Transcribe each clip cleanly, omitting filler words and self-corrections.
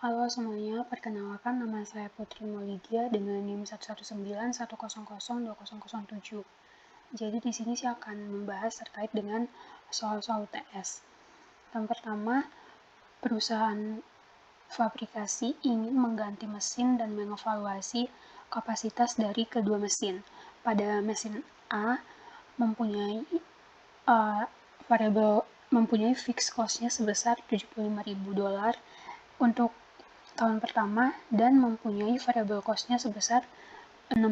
Halo semuanya, perkenalkan nama saya Putri Maulidia dengan NIM 11910002007. Jadi di sini saya akan membahas terkait dengan soal-soal UTS. Yang pertama, perusahaan fabrikasi ingin mengganti mesin dan mengevaluasi kapasitas dari kedua mesin. Pada mesin A mempunyai fixed cost-nya sebesar $75.000 untuk tahun pertama dan mempunyai variable cost-nya sebesar $16.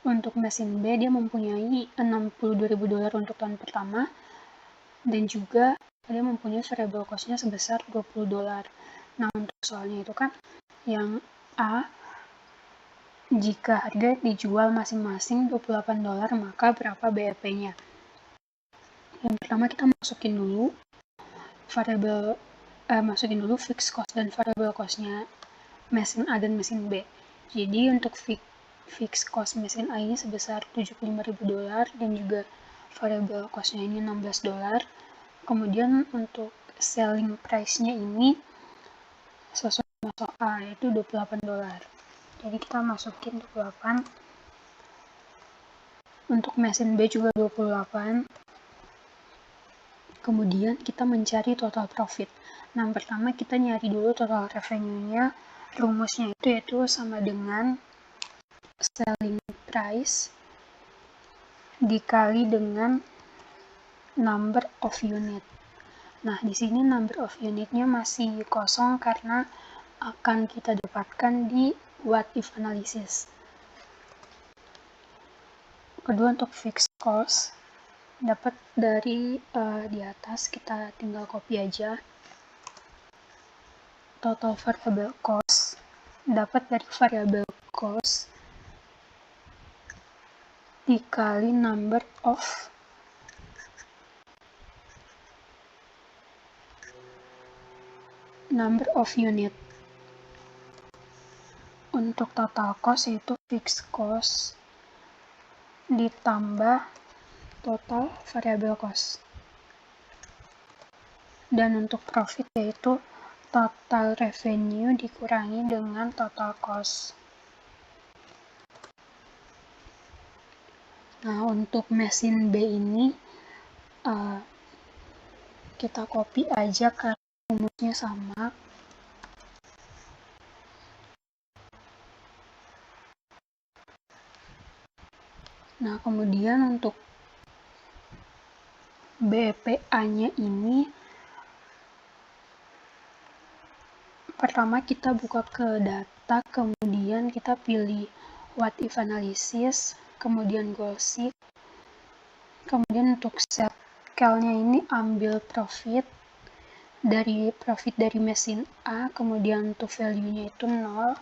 Untuk mesin B dia mempunyai $62.000 untuk tahun pertama dan juga dia mempunyai variable cost-nya sebesar $20. Nah, untuk soalnya itu kan yang A, jika harga dijual masing-masing $28, maka berapa BEP-nya? Yang pertama kita masukin dulu fixed cost dan variable cost-nya mesin A dan mesin B. Jadi untuk fixed cost mesin A ini sebesar $75.000 dan juga variable cost-nya ini $16. Kemudian untuk selling price-nya ini sesuai sama soal yaitu $28. Jadi kita masukin 28. Untuk mesin B juga 28. Kemudian kita mencari total profit. Nah, pertama kita nyari dulu total revenue-nya. Rumusnya itu yaitu sama dengan selling price dikali dengan number of unit. Nah, di sini number of unit-nya masih kosong karena akan kita dapatkan di what if analysis. Kedua, untuk fixed cost dapat dari di atas, kita tinggal copy aja. Total variable cost dapat dari variable cost dikali number of unit. Untuk total cost yaitu fixed cost ditambah total variable cost. Dan untuk profit yaitu total revenue dikurangi dengan total cost. Nah, untuk mesin B ini kita copy aja karena rumusnya sama. Nah, kemudian untuk BPA-nya ini pertama kita buka ke data, kemudian kita pilih what if analysis, kemudian goal sheet. Kemudian untuk scale-nya ini ambil profit dari mesin A, kemudian untuk value-nya itu 0,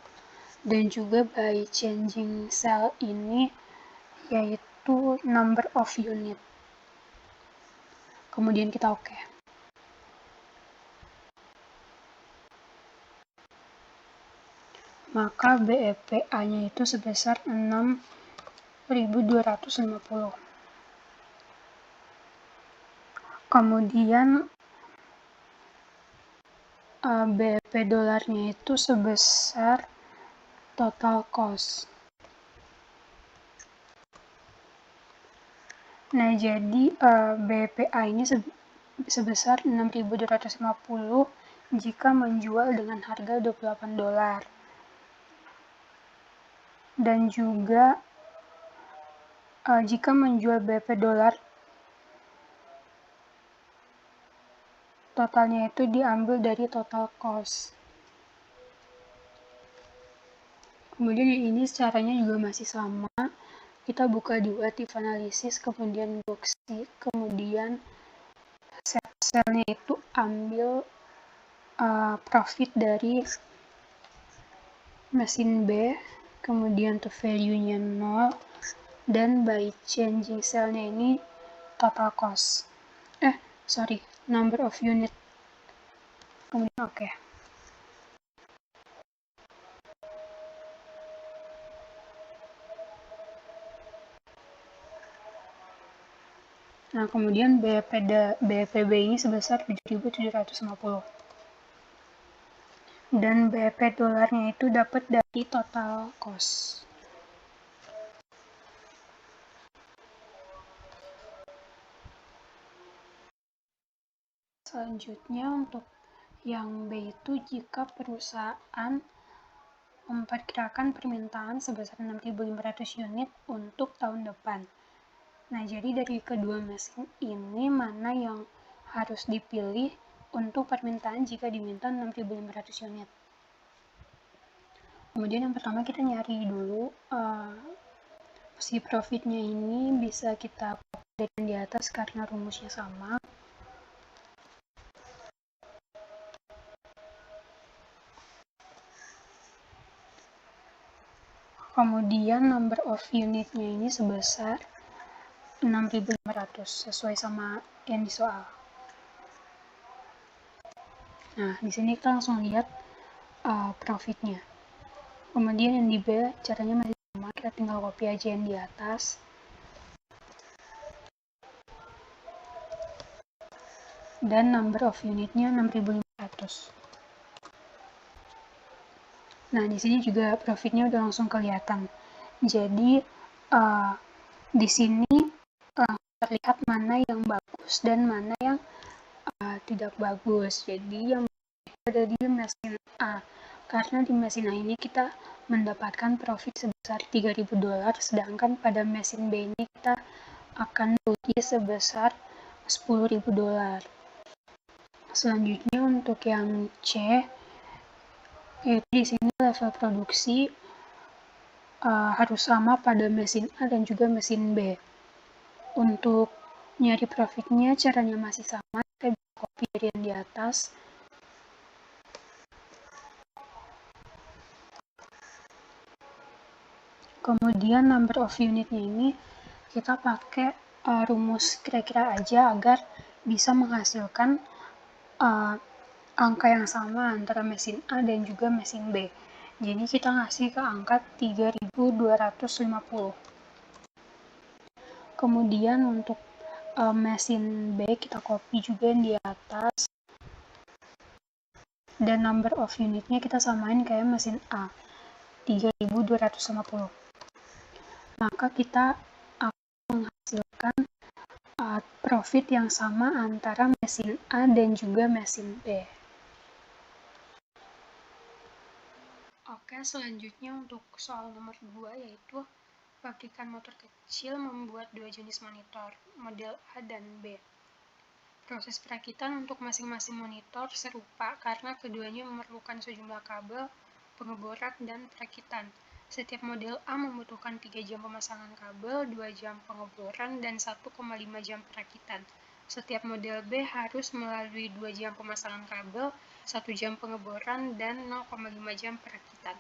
dan juga by changing cell ini yaitu number of unit. Kemudian kita oke. Maka BEPA-nya itu sebesar 6.250. Kemudian BEP dolarnya itu sebesar total cost. Nah, jadi BPA ini sebesar 6.250 jika menjual dengan harga $28. Dan juga jika menjual BP dolar, totalnya itu diambil dari total cost. Kemudian yang ini caranya juga masih sama. Kita buka di what if analysis, kemudian box sheet, kemudian sel-selnya itu ambil profit dari mesin B, kemudian untuk value-nya 0, dan by changing cell-nya ini total cost. Number of unit. Kemudian oke. Nah, kemudian BPB ini sebesar 7.750. dan BEP dolarnya itu dapat dari total cost. Selanjutnya untuk yang B itu jika perusahaan memperkirakan permintaan sebesar 6.500 unit untuk tahun depan. Nah, jadi dari kedua mesin ini mana yang harus dipilih untuk permintaan jika diminta 6.500 unit. Kemudian yang pertama kita nyari dulu si profitnya ini bisa kita copy di atas karena rumusnya sama. Kemudian number of unitnya ini sebesar 6.500 sesuai sama yang di soal. Nah, di sini kita langsung lihat profitnya. Kemudian yang di B caranya masih sama, kita tinggal copy aja yang di atas. Dan number of unitnya 6.500. Nah, di sini juga profitnya udah langsung kelihatan. Jadi di sini terlihat mana yang bagus dan mana yang tidak bagus. Jadi yang ada di mesin A, karena di mesin A ini kita mendapatkan profit sebesar $3.000, sedangkan pada mesin B ini kita akan rugi sebesar $10.000. Selanjutnya untuk yang C, yaitu di sini level produksi harus sama pada mesin A dan juga mesin B. Untuk nyari profitnya caranya masih sama, kita bisa copy dari yang di atas. Kemudian number of unitnya ini kita pakai rumus kira-kira aja agar bisa menghasilkan angka yang sama antara mesin A dan juga mesin B. Jadi kita ngasih ke angka 3.250. Kemudian untuk mesin B kita copy juga yang di atas. Dan number of unitnya kita samain kayak mesin A, 3.250. Maka kita akan menghasilkan profit yang sama antara mesin A dan juga mesin B. Oke, selanjutnya untuk soal nomor 2 yaitu pabrikan motor kecil membuat dua jenis monitor, model A dan B. Proses perakitan untuk masing-masing monitor serupa karena keduanya memerlukan sejumlah kabel, pengeboran, dan perakitan. Setiap model A membutuhkan 3 jam pemasangan kabel, 2 jam pengeboran, dan 1,5 jam perakitan. Setiap model B harus melalui 2 jam pemasangan kabel, 1 jam pengeboran, dan 0,5 jam perakitan.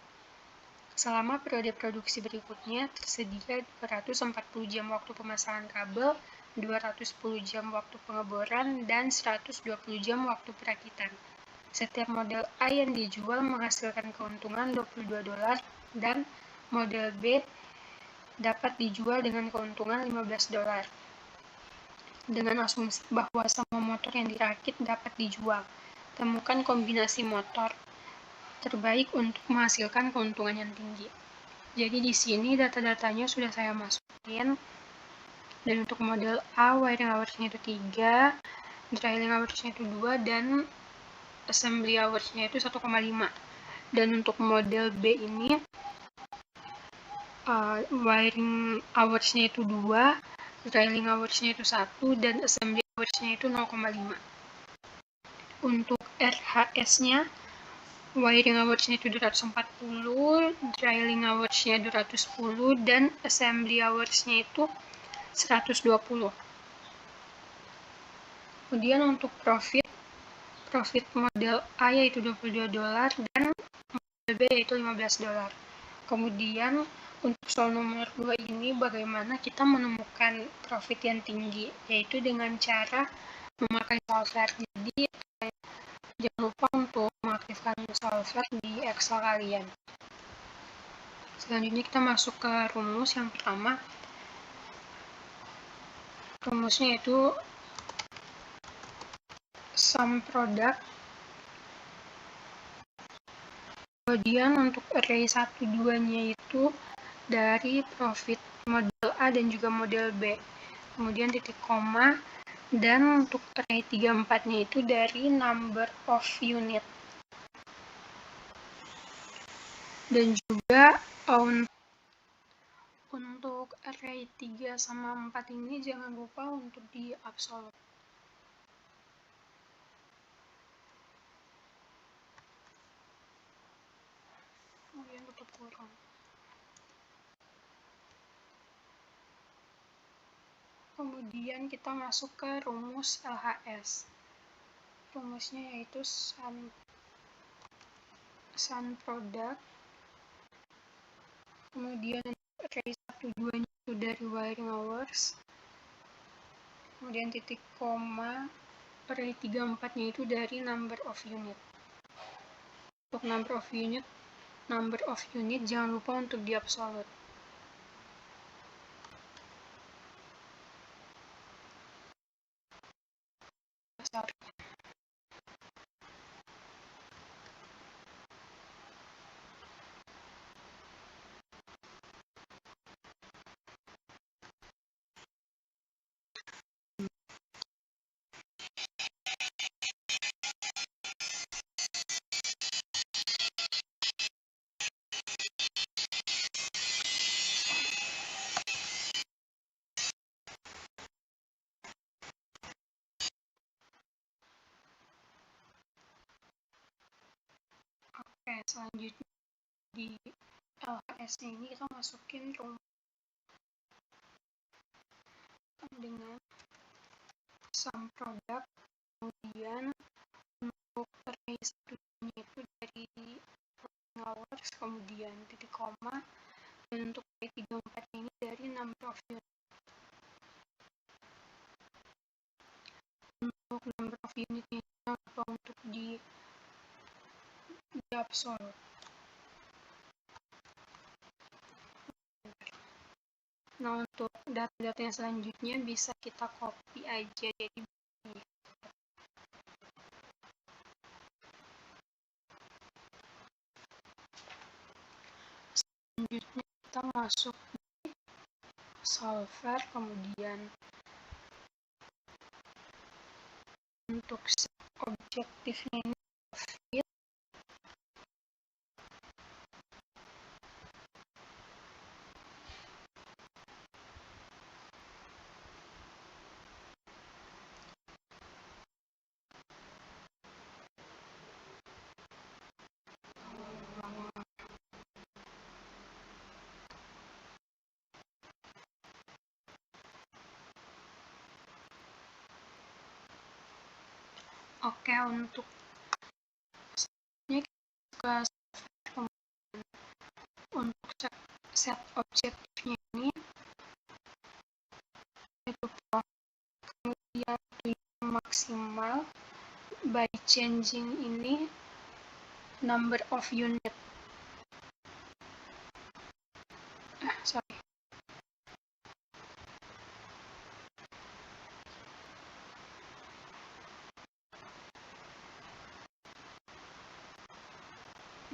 Selama periode produksi berikutnya, tersedia 240 jam waktu pemasangan kabel, 210 jam waktu pengeboran, dan 120 jam waktu perakitan. Setiap model A yang dijual menghasilkan keuntungan $22 dan model B dapat dijual dengan keuntungan $15. Dengan asumsi bahwa semua motor yang dirakit dapat dijual, temukan kombinasi motor terbaik untuk menghasilkan keuntungan yang tinggi. Jadi di sini data-datanya sudah saya masukin. Dan untuk model A, wiring hours-nya itu 3, drilling hours-nya itu 2, dan assembly hours-nya itu 1,5. Dan untuk model B ini, wiring hours-nya itu 2, drilling hours-nya itu 1, dan assembly hours-nya itu 0,5. Untuk RHS-nya, wiring hours-nya itu 240, drilling hours-nya 210, dan assembly hours-nya itu 120. Kemudian untuk profit model A yaitu $22 dan model B yaitu $15. Kemudian untuk soal nomor 2 ini bagaimana kita menemukan profit yang tinggi, yaitu dengan cara memakai solver. Jadi jangan lupa untuk mengaktifkan solver di Excel kalian. Selanjutnya kita masuk ke rumus yang pertama. Rumusnya itu sum product Kemudian untuk array 1, 2-nya itu dari profit model A dan juga model B. Kemudian titik koma, dan untuk array 3, 4-nya itu dari number of unit. Dan juga untuk array 3 sama 4 ini jangan lupa untuk di absolute. Kemudian tutup kurung. Kemudian kita masuk ke rumus LHS. Rumusnya yaitu sum product. Kemudian array 1, 2-nya itu dari wiring hours. Kemudian titik koma, array 3, 4-nya itu dari number of unit. Untuk number of unit jangan lupa untuk di absolute. Oke, selanjutnya di LHS ini kita masukin rumus dengan sum product. Kemudian untuk array 1-nya itu dari hours, kemudian titik koma, dan untuk array 3, 4-nya ini dari number of unit. Untuk number of unit-nya jangan lupa untuk di absolute. Nah, untuk data-data yang selanjutnya bisa kita copy aja, jadi selanjutnya kita masuk di solver. Kemudian untuk objektifnya ini profit. Oke, untuk untuk set objektifnya ini itu kemudian tujuan maksimal by changing ini number of unit.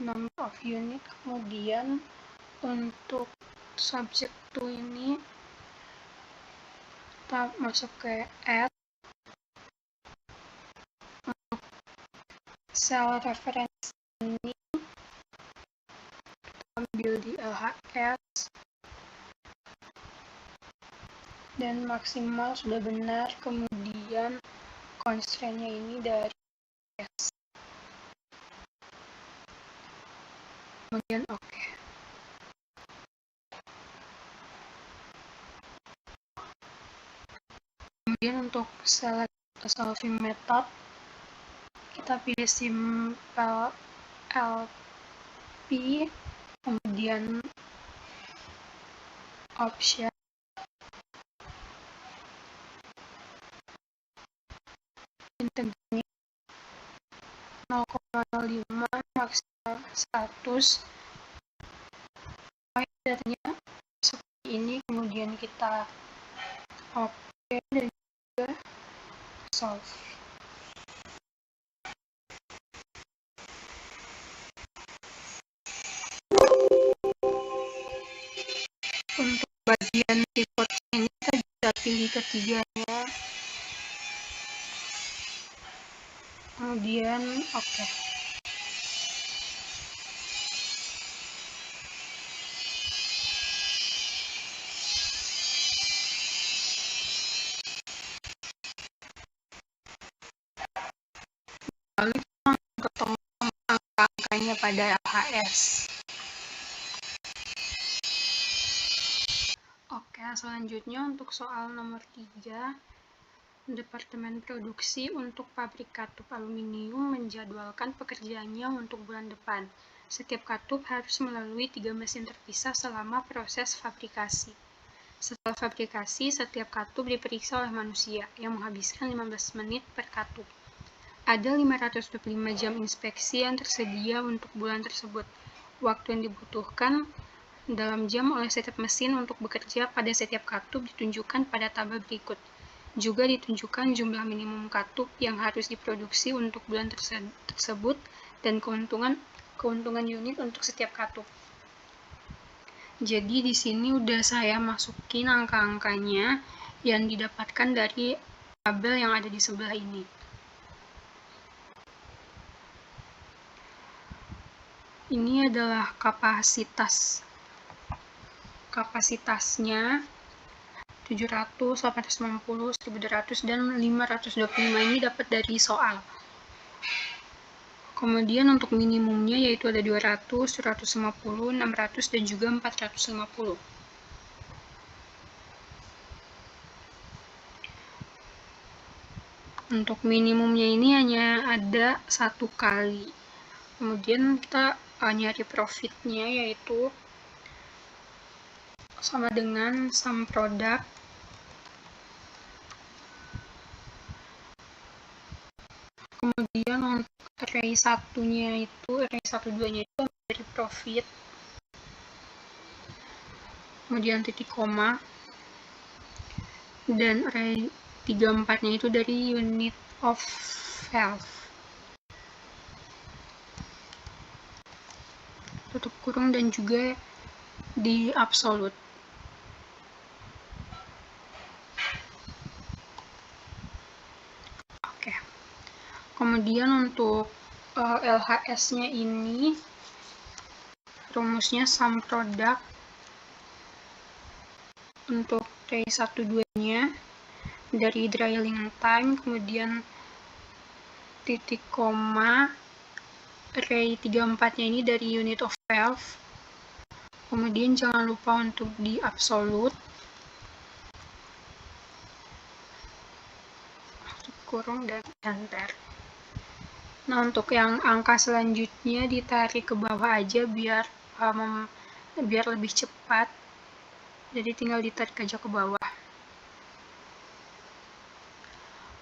Number of unit. Kemudian untuk subject to ini kita masuk ke add. Untuk cell reference ini kita ambil di LHS, dan maksimal sudah benar. Kemudian constraint-nya ini dari S. Kemudian oke. Kemudian untuk select solving method kita pilih simple LP, kemudian option, integrnya 0,05, maksimal 100. Datanya seperti ini, kemudian kita oke dan juga solve. bagian reportnya ini kita bisa pilih ketiganya, kemudian oke. Lalu kita ketemu angka-angkanya pada LHS. Oke, selanjutnya untuk soal nomor 3, Departemen Produksi untuk pabrik katup aluminium menjadwalkan pekerjaannya untuk bulan depan. Setiap katup harus melalui 3 mesin terpisah selama proses fabrikasi. Setelah fabrikasi, setiap katup diperiksa oleh manusia, yang menghabiskan 15 menit per katup. Ada 525 jam inspeksi yang tersedia untuk bulan tersebut. Waktu yang dibutuhkan dalam jam oleh setiap mesin untuk bekerja pada setiap katup ditunjukkan pada tabel berikut. Juga ditunjukkan jumlah minimum katup yang harus diproduksi untuk bulan tersebut dan keuntungan unit untuk setiap katup. Jadi di sini udah saya masukin angka-angkanya yang didapatkan dari tabel yang ada di sebelah ini. Ini adalah kapasitasnya 700, 890, 1200, dan 525 ini dapat dari soal. Kemudian untuk minimumnya yaitu ada 200, 150, 600, dan juga 450. Untuk minimumnya ini hanya ada 1 kali. Kemudian kita nyari profitnya yaitu sama dengan sum product kemudian untuk array 1-nya itu, array 1-2-nya itu dari profit, kemudian titik koma, dan array 3-4-nya itu dari unit of valve, tutup kurung, dan juga di absolute. Oke. Kemudian untuk LHS-nya ini rumusnya sum product untuk array 1-2-nya dari drying time, kemudian titik koma, array 3-4-nya ini dari unit of valve, kemudian jangan lupa untuk di absolute, kurung, dan enter. Nah, untuk yang angka selanjutnya ditarik ke bawah aja biar lebih cepat, jadi tinggal ditarik aja ke bawah.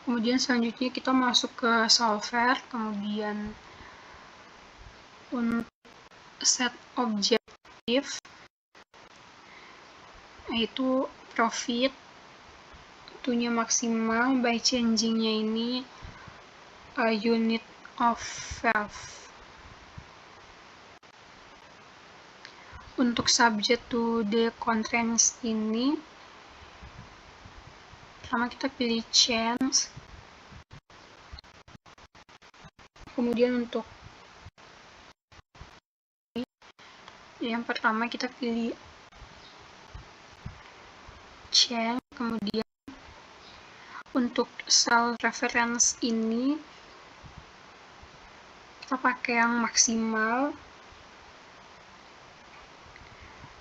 Kemudian selanjutnya kita masuk ke solver, kemudian untuk set objektif yaitu profit, itunya maksimal by changingnya ini unit of valve. Untuk subject to the constraints ini pertama kita pilih change, kemudian untuk yang pertama kita pilih change, kemudian untuk cell reference ini kita pakai yang maksimal,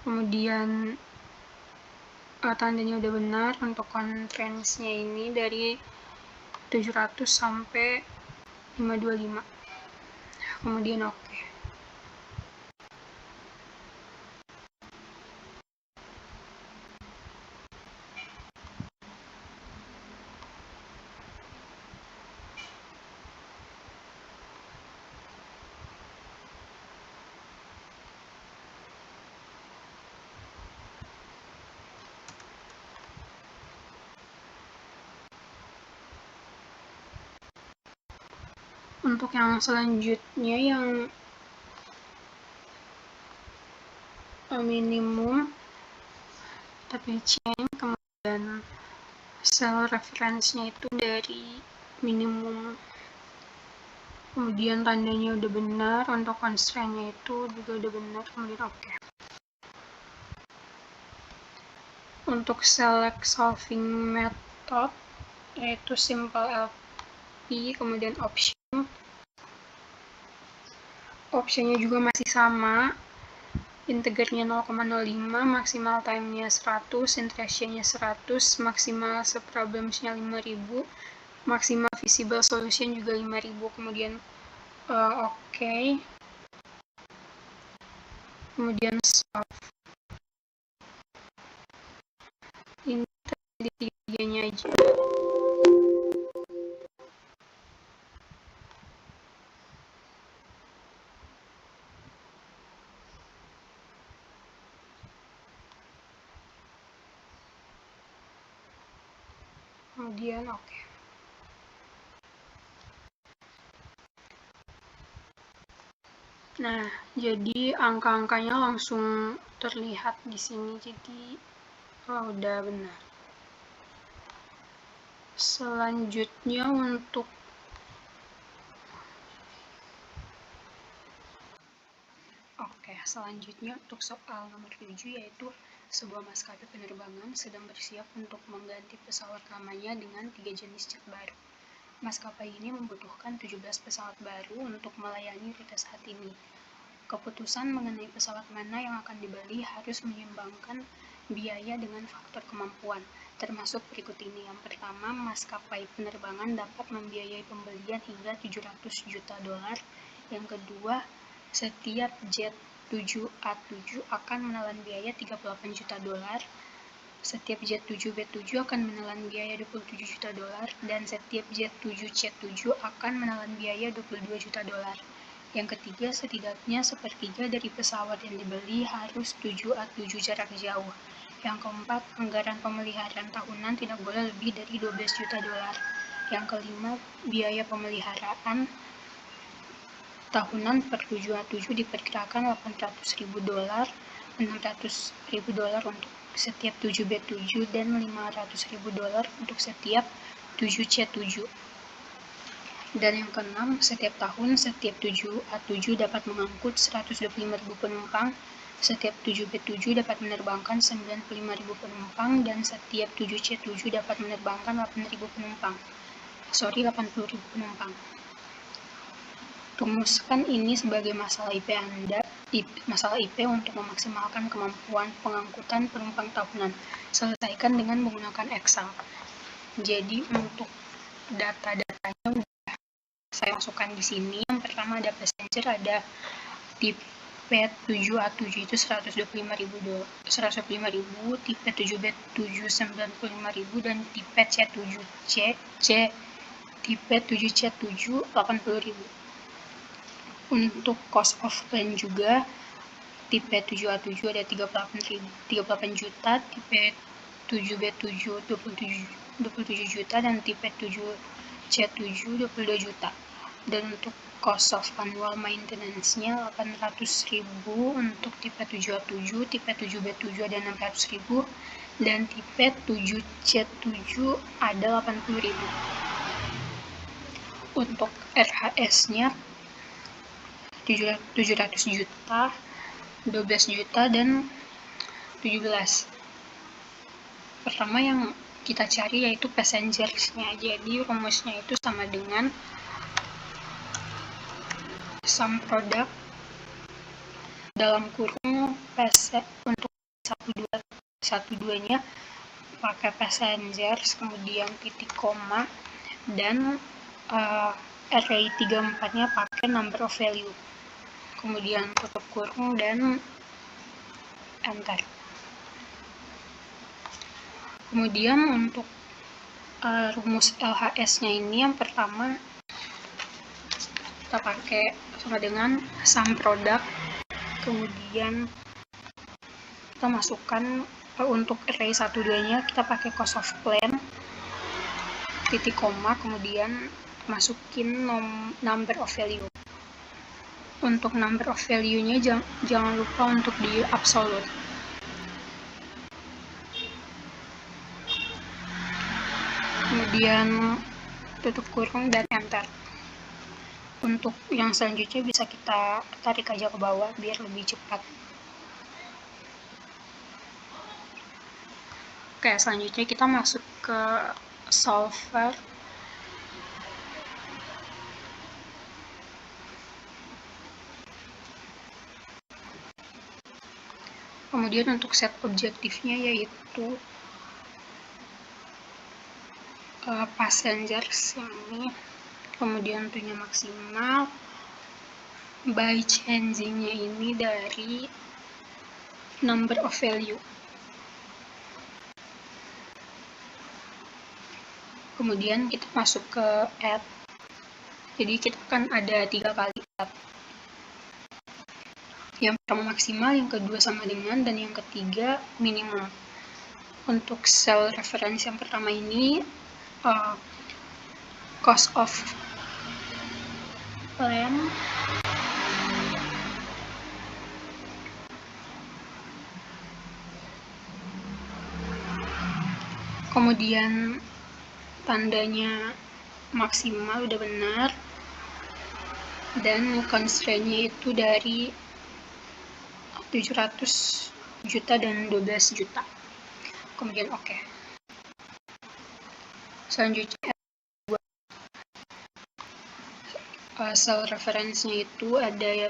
kemudian tandanya udah benar. Untuk constraints-nya ini dari 700 sampai 525, kemudian oke. Untuk yang selanjutnya yang minimum tapi change, kemudian cell reference-nya itu dari minimum, kemudian tandanya udah benar, untuk constraint-nya itu juga udah benar, kemudian oke. Untuk select solving method yaitu simple LP, kemudian optionnya juga masih sama, integernya 0,05, maksimal time-nya 100, iteration-nya 100, maksimal subproblems-nya 5000, maksimal visible solution juga 5000, kemudian oke. Kemudian solve. Ini tadi tiganya aja. Kemudian oke. Nah, jadi angka-angkanya langsung terlihat di sini, jadi udah benar. Selanjutnya untuk soal nomor 7, yaitu sebuah maskapai penerbangan sedang bersiap untuk mengganti pesawat lamanya dengan 3 jenis jet baru. Maskapai ini membutuhkan 17 pesawat baru untuk melayani rute saat ini. Keputusan mengenai pesawat mana yang akan dibeli harus menyeimbangkan biaya dengan faktor kemampuan, termasuk berikut ini. Yang pertama, maskapai penerbangan dapat membiayai pembelian hingga 700 juta dolar. Yang kedua, setiap jet 7A7 akan menelan biaya 38 juta dolar. Setiap jet 7B7 akan menelan biaya 27 juta dolar, dan setiap jet 7C7 akan menelan biaya 22 juta dolar. Yang ketiga, setidaknya sepertiga dari pesawat yang dibeli harus 7A7 jarak jauh. Yang keempat, anggaran pemeliharaan tahunan tidak boleh lebih dari 12 juta dolar. Yang kelima, biaya pemeliharaan tahunan per 7A7 diperkirakan 800.000 dolar, 600.000 dolar untuk setiap 7B7 dan 500.000 dolar untuk setiap 7C7. Dan yang keenam, setiap tahun setiap 7A7 dapat mengangkut 125.000 penumpang, setiap 7B7 dapat menerbangkan 95.000 penumpang, dan setiap 7C7 dapat menerbangkan 80.000 penumpang. Rumuskan ini sebagai masalah IP untuk memaksimalkan kemampuan pengangkutan penumpang tahunan. Selesaikan dengan menggunakan Excel. Jadi untuk data-datanya udah saya masukkan di sini. Yang pertama ada passenger, ada tipe 7A7 itu 125.000, tipe 7B7 95.000, dan tipe tipe 7C7 80.000. Untuk cost of plane juga, tipe 7A7 ada 38 juta, tipe 7B7 27 juta, dan tipe 7C7 22 juta. Dan untuk cost of annual maintenance-nya 800.000 untuk tipe 7A7, tipe 7B7 ada 600.000, dan tipe 7C7 ada 80.000. Untuk RHS-nya 700 juta, 12 juta, dan 17. Pertama yang kita cari yaitu passengers-nya. Jadi rumusnya itu sama dengan sum product dalam kurung untuk 12-nya pakai passengers, kemudian titik koma, dan array 34-nya pakai number of value, kemudian tutup kurung dan enter. Kemudian untuk rumus LHS-nya ini, yang pertama kita pakai sama dengan sum product, kemudian kita masukkan untuk array 1-2-nya kita pakai cost of plane, titik koma, kemudian masukin number of value. Untuk number of value-nya jangan lupa untuk di absolute. kemudian tutup kurung dan enter. Untuk yang selanjutnya bisa kita tarik aja ke bawah biar lebih cepat. Oke, selanjutnya kita masuk ke solver. Kemudian untuk set objektifnya yaitu passengers yang ini. Kemudian tentunya maksimal. By changing-nya ini dari number of value. Kemudian kita masuk ke add. Jadi kita akan ada 3 kali add. Yang pertama maksimal, yang kedua sama dengan, dan yang ketiga minimum. Untuk cell reference yang pertama ini cost of land kemudian tandanya maksimal udah benar, dan constraint-nya itu dari 700 juta dan 12 juta. Kemudian oke. Selanjutnya cell reference-nya itu ada ya,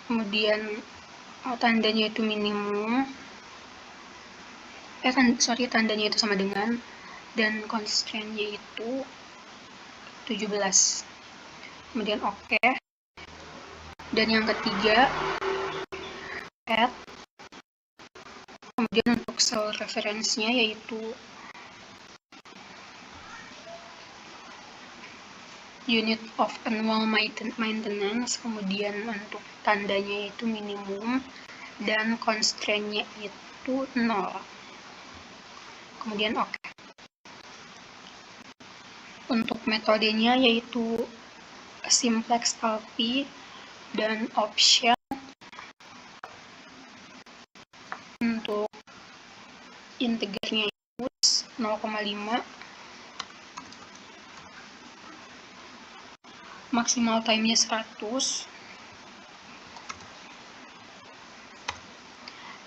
kemudian tandanya itu minimum, tandanya itu sama dengan, dan constraint-nya itu 17. Kemudian oke. Dan yang ketiga add. Kemudian untuk cell reference-nya yaitu unit of annual maintenance, kemudian untuk tandanya itu minimum, dan constraint-nya itu 0. Kemudian oke. Untuk metodenya yaitu simplex LP, dan option untuk integernya itu 0,5, maksimal time-nya 100,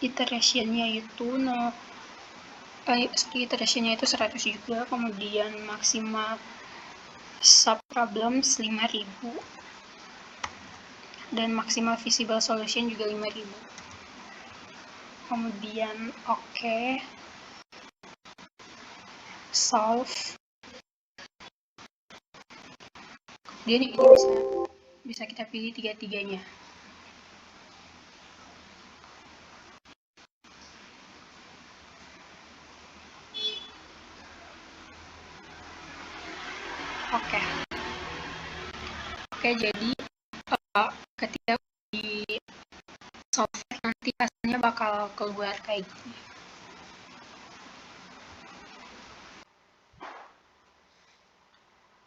iteration-nya itu 100 juga, kemudian maksimal subproblems 5000, dan maksimal visible solution juga 5000. Kemudian oke. Solve. Kemudian ini bisa kita pilih tiga-tiganya. Oke, jadi ketika di software nanti hasilnya bakal keluar kayak gini.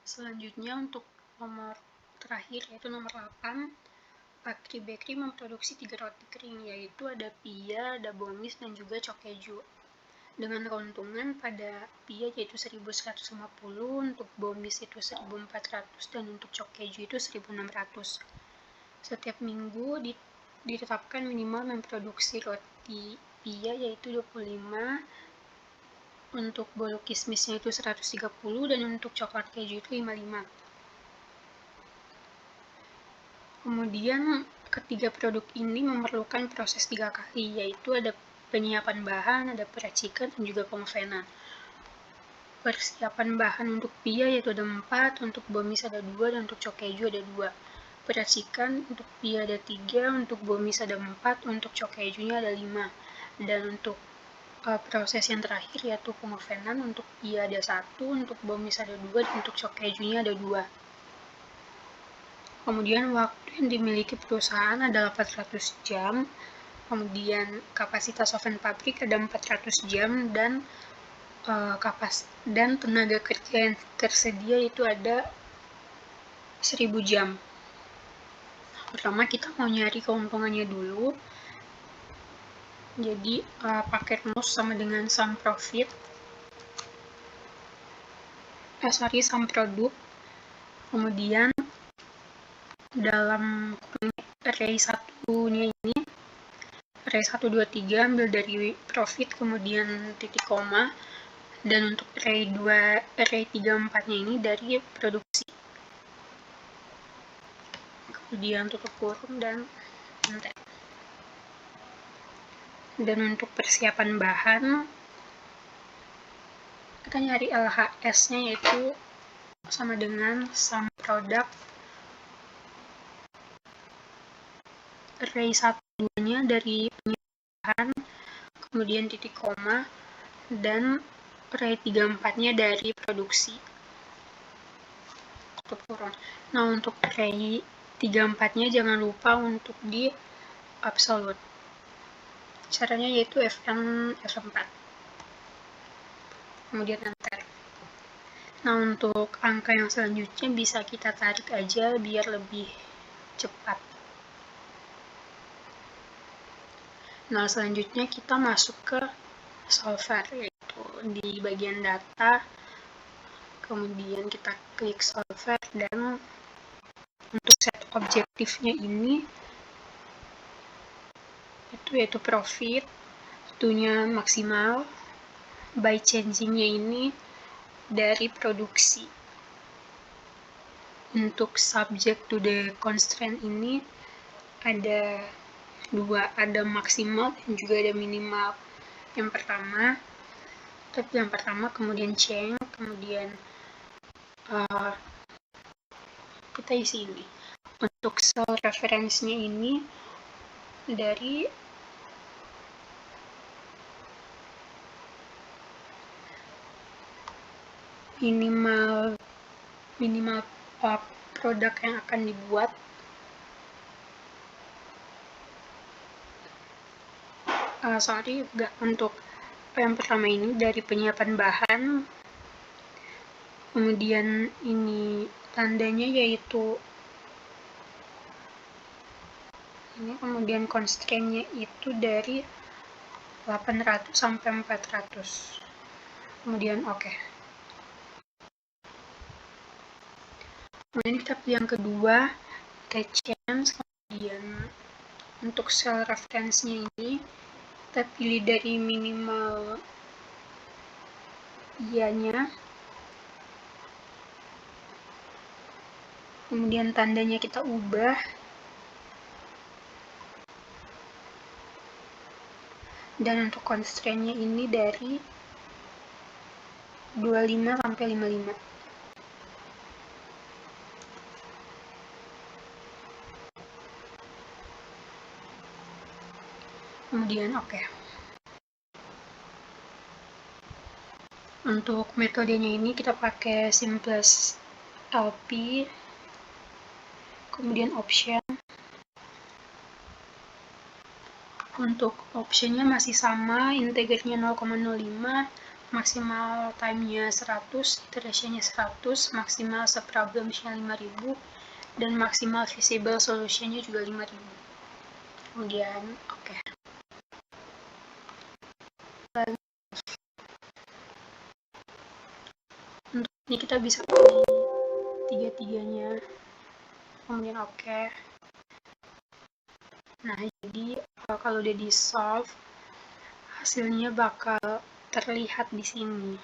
Selanjutnya untuk nomor terakhir yaitu nomor 8, Pakri Bakery memproduksi 3 roti kering, yaitu ada pia, ada bomis, dan juga cokkeju. Dengan keuntungan pada pia yaitu 1150, untuk bomis itu 1400, dan untuk cokkeju itu 1600. Setiap minggu ditetapkan minimal memproduksi roti pia yaitu 25, untuk bolu kismisnya itu 130, dan untuk coklat keju itu 55. Kemudian ketiga produk ini memerlukan proses 3 kali, yaitu ada penyiapan bahan, ada peracikan, dan juga pengovenan. Persiapan bahan untuk pia yaitu ada 4, untuk bomis ada 2, dan untuk cokkeju ada 2. Peracikan untuk pia ada 3, untuk bomis ada 4, untuk cokkejunya ada 5. Dan untuk proses yang terakhir yaitu pengovenan, untuk pia ada 1, untuk bomis ada 2, dan untuk cokkejunya ada 2. Kemudian waktu yang dimiliki perusahaan adalah 400 jam. Kemudian kapasitas oven pabrik ada 400 jam, dan tenaga kerja yang tersedia itu ada 1000 jam. Pertama kita mau nyari keuntungannya dulu. Jadi pakai rumus sama dengan sum profit, sum produk, kemudian dalam array 1-nya ini, array 1, 2, 3 ambil dari profit, kemudian titik koma, dan untuk array 3, 4-nya ini dari produksi. Kemudian tutup kurung dan enter. Dan untuk persiapan bahan, kita nyari LHS-nya, yaitu sama dengan sum product array 1, 2-nya dari bahan, kemudian titik koma, dan array 3, 4-nya dari produksi. Tutup kurung. Nah, untuk array 3, 4-nya jangan lupa untuk di absolute. Caranya yaitu Fn F4. Kemudian enter. Nah, untuk angka yang selanjutnya bisa kita tarik aja biar lebih cepat. Nah, selanjutnya kita masuk ke solver, yaitu di bagian data, kemudian kita klik solver, dan untuk set objektifnya ini yaitu profit, itunya maksimal, by changing-nya ini dari produksi. Untuk subject to the constraint ini ada dua, ada maksimal dan juga ada minimal. Yang pertama kemudian change, kemudian kita isi ini. Untuk cell reference-nya ini dari minimal produk yang akan dibuat, untuk yang pertama ini dari penyiapan bahan, kemudian ini tandanya yaitu ini, kemudian constraint-nya itu dari 800 sampai 400, kemudian oke. Kemudian kita pilih yang kedua, kita change, kemudian untuk cell reference-nya ini kita pilih dari minimal iya-nya, kemudian tandanya kita ubah, dan untuk constraint-nya ini dari 25 sampai 55. Kemudian oke. Untuk metodenya ini kita pakai simplest LP, kemudian option. Untuk optionnya masih sama, integernya 0,05, maksimal time-nya 100, iteration-nya 100, maksimal subproblems-nya 5000, dan maksimal visible solution-nya juga 5000. Kemudian oke. Untuk ini kita bisa pilih tiga-tiganya, kemudian oke. Nah, jadi kalau udah di solve, hasilnya bakal terlihat di sini.